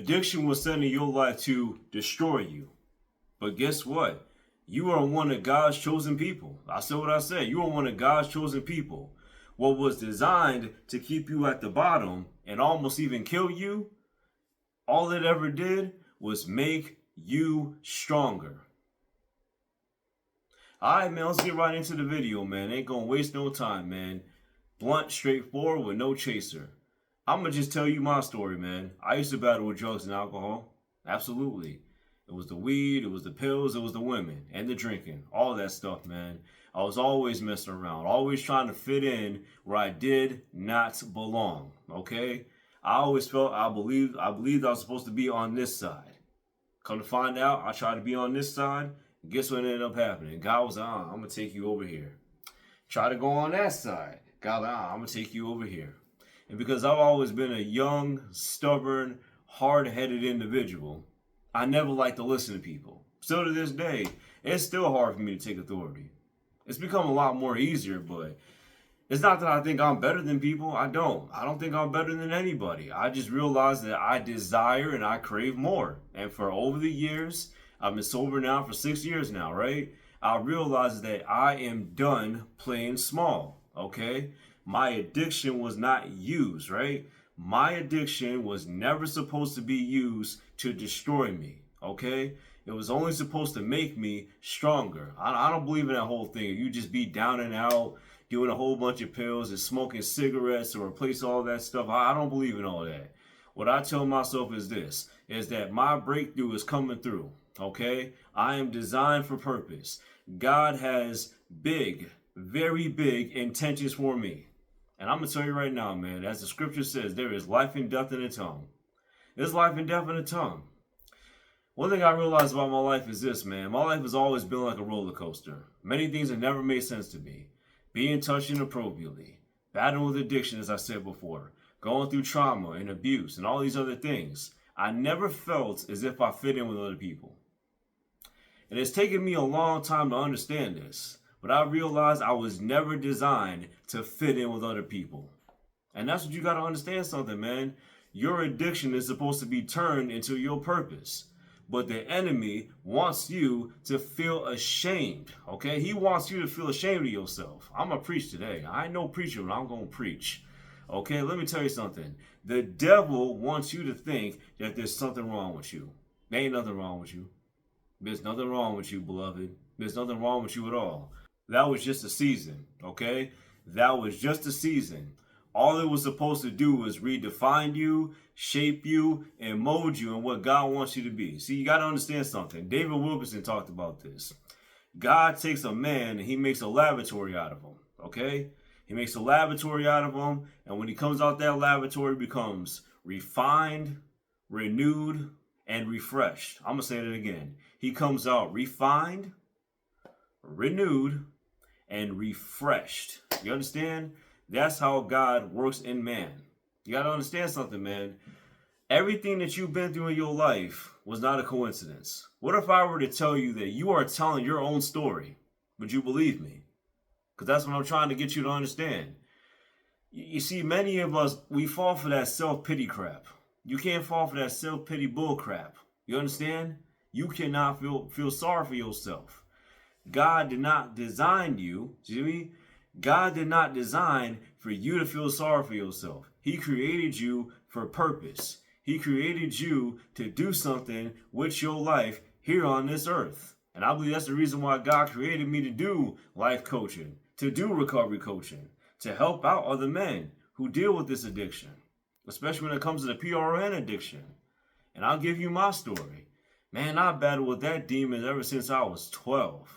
Addiction was sent in your life to destroy you. But guess what? You are one of God's chosen people. I said what I said. You are one of God's chosen people. What was designed to keep you at the bottom and almost even kill you, all it ever did was make you stronger. Alright, man, let's get right into the video, man. Ain't gonna waste no time, man. Blunt, straightforward, with no chaser. I'm gonna just tell you my story, man. I used to battle with drugs and alcohol. Absolutely. It was the weed, it was the pills, it was the women, and the drinking. All that stuff, man. I was always messing around, always trying to fit in where I did not belong, okay? I always felt, I believed I was supposed to be on this side. Come to find out, I tried to be on this side. Guess what ended up happening? God was like, I'm going to take you over here. Try to go on that side. God was like, I'm going to take you over here. And because I've always been a young, stubborn, hard-headed individual, I never liked to listen to people. Still to this day, it's still hard for me to take authority. It's become a lot more easier, but it's not that I think I'm better than people. I don't think I'm better than anybody. I just realized that I desire and I crave more. And for over the years, I've been sober now for 6 years now, right? I realized that I am done playing small, okay? My addiction was not used, right? My addiction was never supposed to be used to destroy me, okay? It was only supposed to make me stronger. I don't believe in that whole thing. You just be down and out, doing a whole bunch of pills and smoking cigarettes to replace all that stuff. I don't believe in all that. What I tell myself is this, is that my breakthrough is coming through, okay? I am designed for purpose. God has big, very big intentions for me. And I'm going to tell you right now, man, as the scripture says, there is life and death in the tongue. There's life and death in the tongue. One thing I realized about my life is this, man. My life has always been like a roller coaster. Many things have never made sense to me. Being touched inappropriately, battling with addiction, as I said before, going through trauma and abuse and all these other things. I never felt as if I fit in with other people. And it's taken me a long time to understand this. But I realized I was never designed to fit in with other people. And that's what you got to understand something, man. Your addiction is supposed to be turned into your purpose. But the enemy wants you to feel ashamed, okay? He wants you to feel ashamed of yourself. I'm going to preach today. I ain't no preacher, but I'm going to preach. Okay, let me tell you something. The devil wants you to think that there's something wrong with you. There ain't nothing wrong with you. There's nothing wrong with you, beloved. There's nothing wrong with you at all. That was just a season, okay? That was just a season. All it was supposed to do was redefine you, shape you, and mold you in what God wants you to be. See, you got to understand something. David Wilkerson talked about this. God takes a man and he makes a laboratory out of him, okay? He makes a laboratory out of him, and when he comes out that laboratory, he becomes refined, renewed, and refreshed. I'm going to say it again. He comes out refined, renewed, and refreshed. You understand? That's how God works in man. You got to understand something, man. Everything that you've been through in your life was not a coincidence. What if I were to tell you that you are telling your own story? Would you believe me? Because that's what I'm trying to get you to understand. You see, many of us, we fall for that self-pity crap. You can't fall for that self-pity bull crap. You understand? You cannot feel sorry for yourself. God did not design you, Jimmy. God did not design for you to feel sorry for yourself. He created you for purpose. He created you to do something with your life here on this earth. And I believe that's the reason why God created me to do life coaching, to do recovery coaching, to help out other men who deal with this addiction, especially when it comes to the PRN addiction. And I'll give you my story. Man, I battled with that demon ever since I was 12.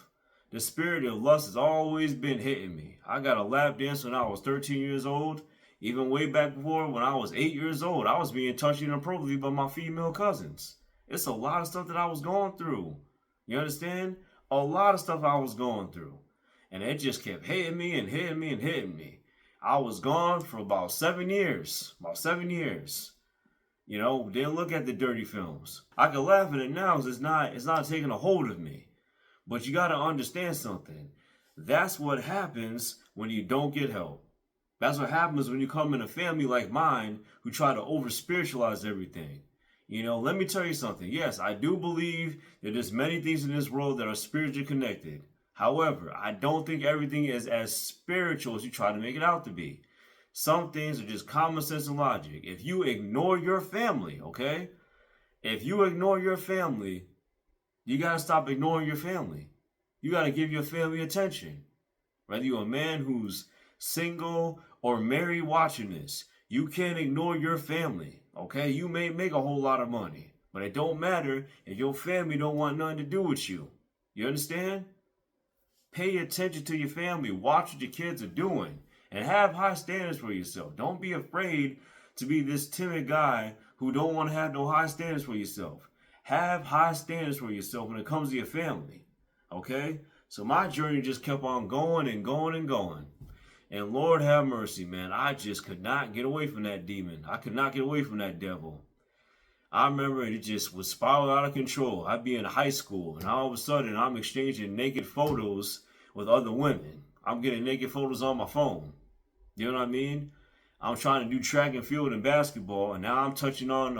The spirit of lust has always been hitting me. I got a lap dance when I was 13 years old. Even way back before, when I was 8 years old, I was being touched inappropriately by my female cousins. It's a lot of stuff that I was going through. You understand? A lot of stuff I was going through. And it just kept hitting me and hitting me and hitting me. I was gone for about 7 years. About 7 years. You know, didn't look at the dirty films. I can laugh at it now because it's not taking a hold of me. But you got to understand something. That's what happens when you don't get help. That's what happens when you come in a family like mine who try to over-spiritualize everything. Let me tell you something. Yes, I do believe that there's many things in this world that are spiritually connected. However, I don't think everything is as spiritual as you try to make it out to be. Some things are just common sense and logic. If you ignore your family, okay? If you ignore your family, you got to stop ignoring your family. You got to give your family attention. Whether you're a man who's single or married watching this, you can't ignore your family, okay? You may make a whole lot of money, but it don't matter if your family don't want nothing to do with you. You understand? Pay attention to your family. Watch what your kids are doing. And have high standards for yourself. Don't be afraid to be this timid guy who don't want to have no high standards for yourself. Have high standards for yourself when it comes to your family, okay? So my journey just kept on going and going and going. And Lord have mercy, man. I just could not get away from that demon. I could not get away from that devil. I remember it just was spiraling out of control. I'd be in high school, and all of a sudden, I'm exchanging naked photos with other women. I'm getting naked photos on my phone. You know what I mean? I'm trying to do track and field and basketball, and now I'm touching on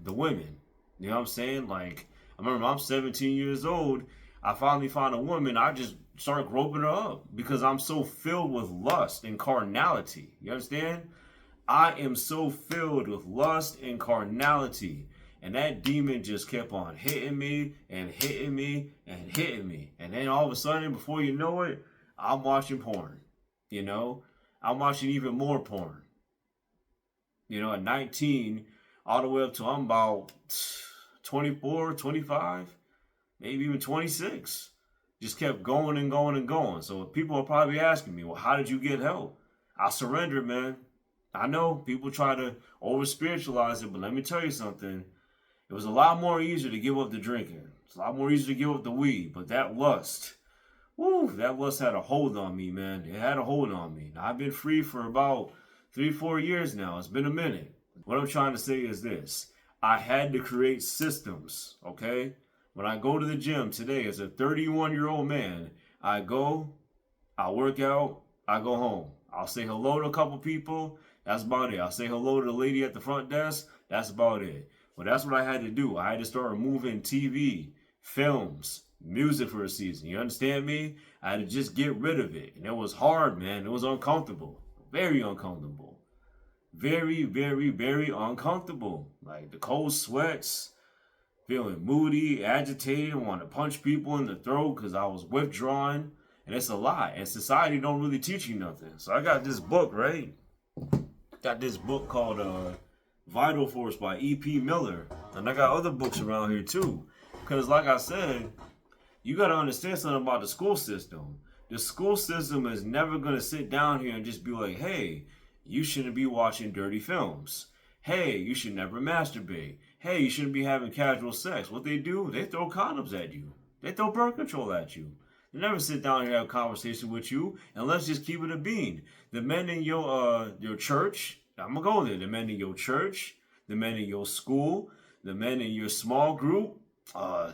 the women. You know what I'm saying? Like, I remember I'm 17 years old. I finally found a woman. I just started groping her up because I'm so filled with lust and carnality. You understand? I am so filled with lust and carnality. And that demon just kept on hitting me and hitting me and hitting me. And then all of a sudden, before you know it, I'm watching porn. I'm watching even more porn. At 19, all the way up to I'm about 24, 25, maybe even 26. Just kept going and going and going. So people are probably asking me, well, how did you get help? I surrendered, man. I know people try to over-spiritualize it, but let me tell you something. It was a lot more easier to give up the drinking. It's a lot more easier to give up the weed. But that lust had a hold on me, man. It had a hold on me. Now, I've been free for about 3-4 years now. It's been a minute. What I'm trying to say is this. I had to create systems, okay? When I go to the gym today as a 31-year-old man, I go, I work out, I go home. I'll say hello to a couple people. That's about it. I'll say hello to the lady at the front desk. That's about it. Well, that's what I had to do. I had to start removing TV, films, music for a season. You understand me? I had to just get rid of it. And it was hard, man. It was uncomfortable. Very uncomfortable. Very, very, very uncomfortable. Like the cold sweats, feeling moody, agitated, want to punch people in the throat because I was withdrawing. And it's a lot. And society don't really teach you nothing. So I got this book, right? Got this book called Vital Force by E.P. Miller. And I got other books around here too. Because like I said, you got to understand something about the school system. The school system is never going to sit down here and just be like, hey, you shouldn't be watching dirty films. Hey, you should never masturbate. Hey, you shouldn't be having casual sex. What they do, they throw condoms at you. They throw birth control at you. They never sit down here and have a conversation with you. And let's just keep it a bean. The men in your church, I'm going to go there. The men in your church, the men in your school, the men in your small group,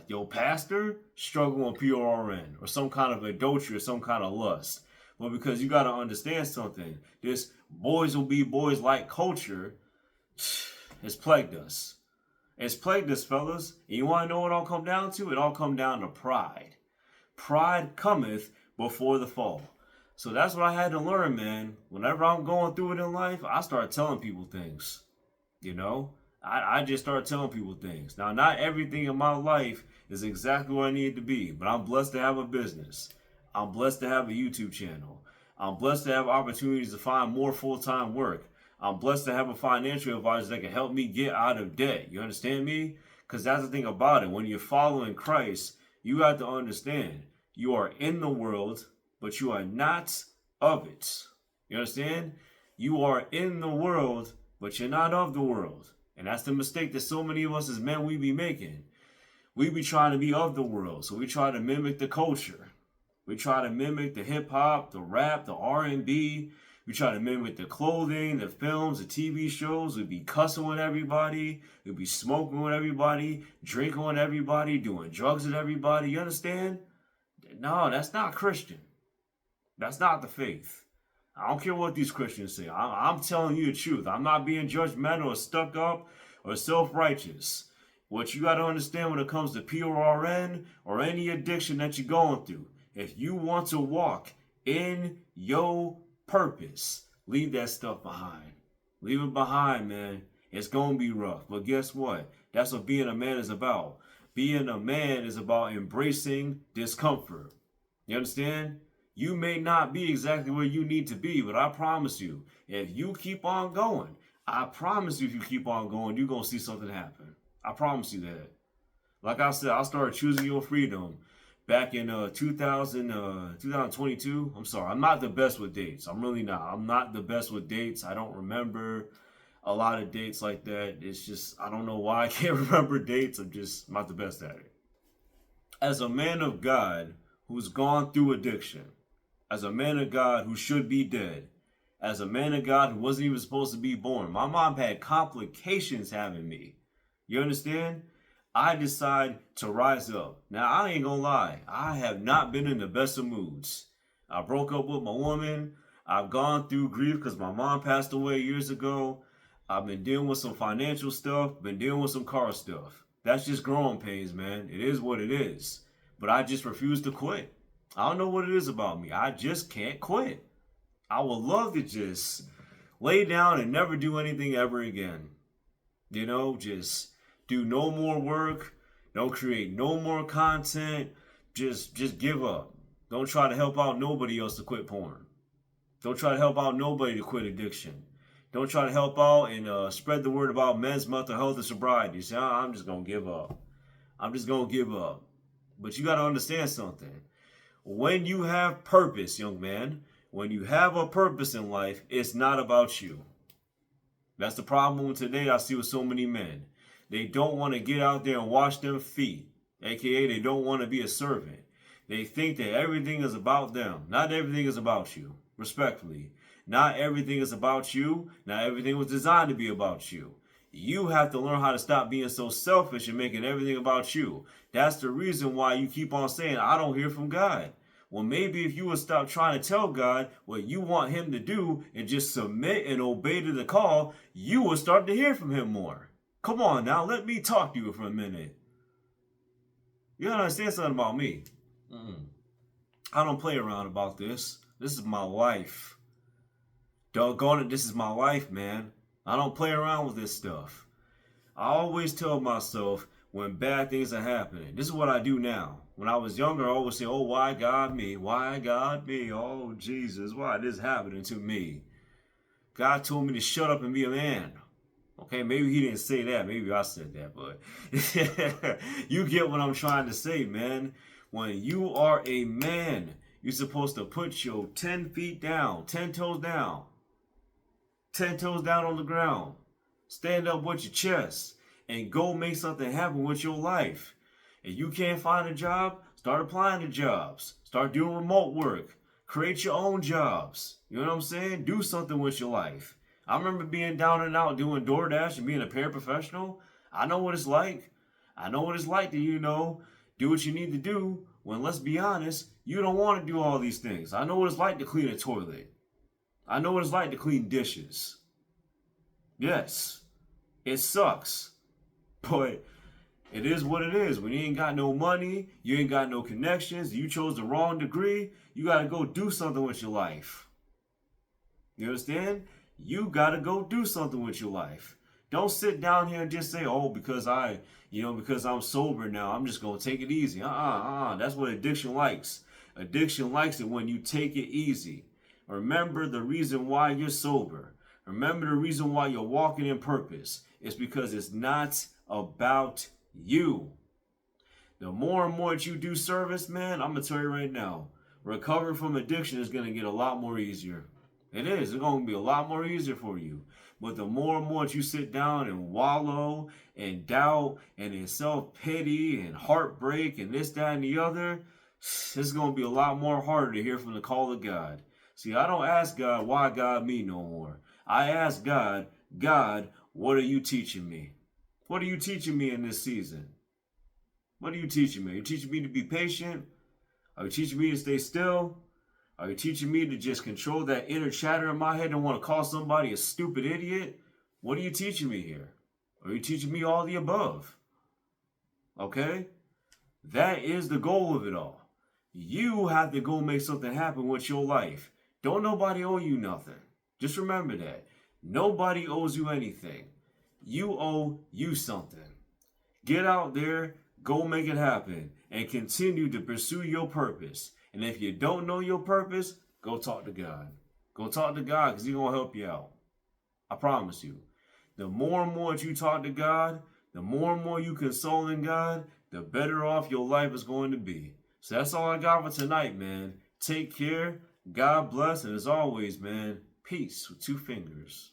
your pastor struggle on PRN or some kind of adultery or some kind of lust. Well, because you got to understand something. This boys will be boys like culture has plagued us. It's plagued us, fellas. And you want to know what it all come down to? It all come down to pride. Pride cometh before the fall. So that's what I had to learn, man. Whenever I'm going through it in life, I start telling people things. I just start telling people things. Now, not everything in my life is exactly what I need to be, but I'm blessed to have a business. I'm blessed to have a YouTube channel. I'm blessed to have opportunities to find more full-time work. I'm blessed to have a financial advisor that can help me get out of debt. You understand me? Because that's the thing about it. When you're following Christ, you have to understand you are in the world, but you are not of it. You understand? You are in the world, but you're not of the world. And that's the mistake that so many of us as men we be making. We be trying to be of the world. So we try to mimic the culture. We try to mimic the hip hop, the rap, the R&B. We try to mimic the clothing, the films, the TV shows. We be cussing with everybody. We be smoking with everybody, drinking with everybody, doing drugs with everybody. You understand? No, that's not Christian. That's not the faith. I don't care what these Christians say. I'm telling you the truth. I'm not being judgmental or stuck up or self-righteous. What you got to understand when it comes to PRN or any addiction that you're going through, if you want to walk in your purpose, leave that stuff behind. Leave it behind, man. It's going to be rough. But guess what? That's what being a man is about. Being a man is about embracing discomfort. You understand? You may not be exactly where you need to be, but I promise you, if you keep on going, I promise you, if you keep on going, you're going to see something happen. I promise you that. Like I said, I started choosing your freedom back in 2022. I'm sorry, I'm not the best with dates. I'm really not. I'm not the best with dates. I don't remember a lot of dates like that. It's just, I don't know why I can't remember dates. I'm just not the best at it. As a man of God who's gone through addiction, as a man of God who should be dead, as a man of God who wasn't even supposed to be born, my mom had complications having me. You understand? I decide to rise up. Now, I ain't gonna lie. I have not been in the best of moods. I broke up with my woman. I've gone through grief because my mom passed away years ago. I've been dealing with some financial stuff, been dealing with some car stuff. That's just growing pains, man. It is what it is. But I just refuse to quit. I don't know what it is about me. I just can't quit. I would love to just lay down and never do anything ever again. You know, just do no more work. Don't create no more content. Just give up. Don't try to help out nobody else to quit porn. Don't try to help out nobody to quit addiction. Don't try to help out and spread the word about men's mental health and sobriety. Say, I'm just going to give up. I'm just going to give up. But you got to understand something. When you have purpose, young man, when you have a purpose in life, it's not about you. That's the problem today I see with so many men. They don't want to get out there and wash them feet. AKA, they don't want to be a servant. They think that everything is about them. Not everything is about you. Respectfully. Not everything is about you. Not everything was designed to be about you. You have to learn how to stop being so selfish and making everything about you. That's the reason why you keep on saying, I don't hear from God. Well, maybe if you would stop trying to tell God what you want him to do and just submit and obey to the call, you will start to hear from him more. Come on now, let me talk to you for a minute. You gotta understand something about me. I don't play around about this. This is my life. Doggone it, this is my life, man. I don't play around with this stuff. I always tell myself when bad things are happening. This is what I do now. When I was younger, I always say, oh, why God me? Why God me? Oh, Jesus, why this happening to me? God told me to shut up and be a man. Okay, maybe he didn't say that. Maybe I said that, but you get what I'm trying to say, man. When you are a man, you're supposed to put your 10 feet down, 10 toes down. 10 toes down on the ground. Stand up with your chest and go make something happen with your life. If you can't find a job, start applying to jobs. Start doing remote work. Create your own jobs. You know what I'm saying? Do something with your life. I remember being down and out doing DoorDash and being a paraprofessional. I know what it's like. I know what it's like to, do what you need to do when, let's be honest, you don't want to do all these things. I know what it's like to clean a toilet. I know what it's like to clean dishes. Yes, it sucks. But it is what it is. When you ain't got no money, you ain't got no connections, you chose the wrong degree, you got to go do something with your life. You understand? You got to go do something with your life. Don't sit down here and just say, oh, because I'm sober now, I'm just going to take it easy. That's what addiction likes. Addiction likes it when you take it easy. Remember the reason why you're sober. Remember the reason why you're walking in purpose. It's because it's not about you. The more and more that you do service, man, I'm going to tell you right now, recovering from addiction is going to get a lot more easier. It is. It's going to be a lot more easier for you. But the more and more that you sit down and wallow and doubt and in self-pity and heartbreak and this, that, and the other, it's going to be a lot more harder to hear from the call of God. See, I don't ask God, why God me no more. I ask God, God, what are you teaching me? What are you teaching me in this season? What are you teaching me? Are you teaching me to be patient? Are you teaching me to stay still? Are you teaching me to just control that inner chatter in my head and want to call somebody a stupid idiot? What are you teaching me here? Are you teaching me all the above? Okay? That is the goal of it all. You have to go make something happen with your life. Don't nobody owe you nothing. Just remember that. Nobody owes you anything. You owe you something. Get out there, go make it happen, and continue to pursue your purpose. And if you don't know your purpose, go talk to God. Go talk to God because He's going to help you out. I promise you. The more and more you talk to God, the more and more you console in God, the better off your life is going to be. So that's all I got for tonight, man. Take care. God bless. And as always, man, peace with two fingers.